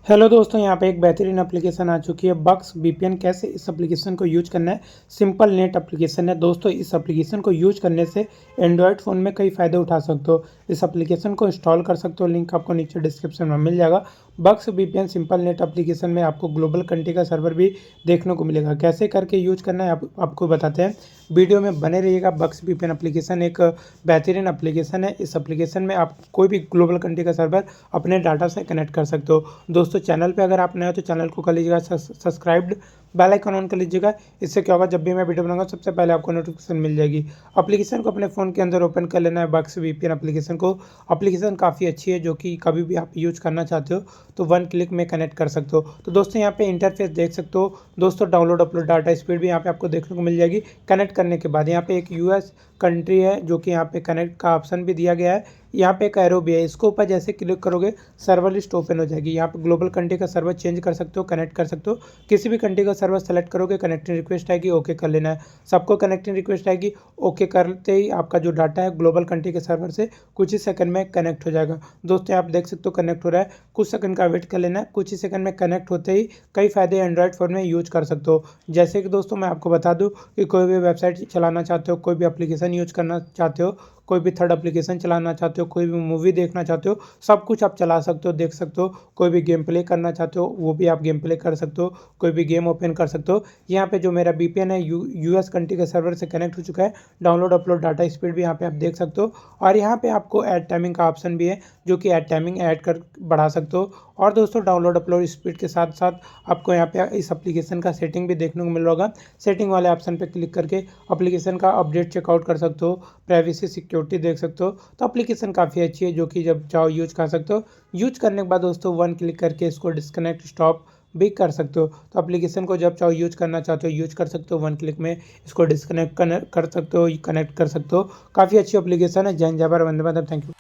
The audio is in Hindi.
हेलो दोस्तों, यहाँ पे एक बेहतरीन एप्लीकेशन आ चुकी है बक्स वीपीएन। कैसे इस एप्लीकेशन को यूज करना है। सिंपल नेट एप्लीकेशन है दोस्तों। इस एप्लीकेशन को यूज करने से एंड्रॉयड फ़ोन में कई फ़ायदे उठा सकते हो। इस एप्लीकेशन को इंस्टॉल कर सकते हो, लिंक आपको नीचे डिस्क्रिप्शन में मिल जाएगा। बक्स वीपीएन सिंपल नेट एप्लीकेशन में आपको ग्लोबल कंट्री का सर्वर भी देखने को मिलेगा। कैसे करके यूज करना है आपको बताते हैं, वीडियो में बने रहिएगा। बक्स वीपीएन एप्लीकेशन एक बेहतरीन एप्लीकेशन है। इस एप्लीकेशन में आप कोई भी ग्लोबल कंट्री का सर्वर अपने डाटा से कनेक्ट कर सकते हो। दोस्तों चैनल पे अगर आप नए हो तो चैनल को कर लीजिएगा सब्सक्राइब्ड, बेल आइकन ऑन कर लीजिएगा। इससे क्या होगा, जब भी मैं वीडियो बनाऊंगा सबसे पहले आपको नोटिफिकेशन मिल जाएगी। एप्लीकेशन को अपने फ़ोन के अंदर ओपन कर लेना है, बक्स वीपीएन एप्लीकेशन को। एप्लीकेशन काफ़ी अच्छी है, जो कि कभी भी आप यूज करना चाहते हो तो वन क्लिक में कनेक्ट कर सकते हो। तो दोस्तों यहाँ पे इंटरफेस देख सकते हो दोस्तों। डाउनलोड अपलोड डाटा स्पीड भी यहाँ पे आपको देखने को मिल जाएगी। कनेक्ट करने के बाद यहाँ पे एक यूएस कंट्री है, जो कि यहाँ पे कनेक्ट का ऑप्शन भी दिया गया है। यहाँ पे एक एरो भी है, इसको ऊपर जैसे क्लिक करोगे सर्वर लिस्ट ओपन हो जाएगी। यहाँ पे ग्लोबल कंट्री का सर्वर चेंज कर सकते हो, कनेक्ट कर सकते हो। किसी भी कंट्री का सर्वर सेलेक्ट करोगे, कनेक्टिंग रिक्वेस्ट आएगी, ओके कर लेना है। सबको कनेक्टिंग रिक्वेस्ट आएगी, ओके करते ही आपका जो डाटा है ग्लोबल कंट्री के सर्वर से कुछ ही सेकंड में कनेक्ट हो जाएगा। दोस्तों आप देख सकते हो कनेक्ट हो रहा है, कुछ सेकंड का वेट कर लेना है। कुछ ही सेकंड में कनेक्ट होते ही कई फायदे एंड्रॉयड फ़ोन में यूज कर सकते हो। जैसे कि दोस्तों मैं आपको बता दूँ कि कोई भी वेबसाइट चलाना चाहते हो, कोई भी एप्लीकेशन यूज करना चाहते हो, कोई भी थर्ड एप्लीकेशन चलाना चाहते हो, कोई भी मूवी देखना चाहते हो, सब कुछ आप चला सकते हो, देख सकते हो। कोई भी गेम प्ले करना चाहते हो वो भी आप गेम प्ले कर सकते हो, कोई भी गेम ओपन कर सकते हो। यहाँ पे जो मेरा वीपीएन है यूएस कंट्री के सर्वर से कनेक्ट हो चुका है। डाउनलोड अपलोड डाटा स्पीड भी यहाँ पे आप देख सकते हो। और यहाँ पे आपको ऐड टाइमिंग का ऑप्शन भी है, जो कि ऐड टाइमिंग ऐड कर बढ़ा सकते हो। और दोस्तों डाउनलोड अपलोड स्पीड के साथ साथ आपको यहाँ पे इस एप्लीकेशन का सेटिंग भी देखने को मिल रहा होगा। सेटिंग वाले ऑप्शन पे क्लिक करके एप्लीकेशन का अपडेट चेकआउट कर सकते हो, प्राइवेसी सिक्योरिटी देख सकते हो। तो एप्लीकेशन काफ़ी अच्छी है, जो कि जब चाहो यूज कर सकते हो। यूज करने के बाद दोस्तों वन क्लिक करके इसको डिस्कनेक्ट स्टॉप भी कर सकते हो। तो एप्लीकेशन को जब चाहो यूज करना चाहते हो यूज कर सकते हो, वन क्लिक में इसको डिस्कनेक्ट कर सकते हो, कनेक्ट कर सकते हो। काफ़ी अच्छी एप्लीकेशन है। जय हिंद, जय भारत, वंदे मातरम। Thank you.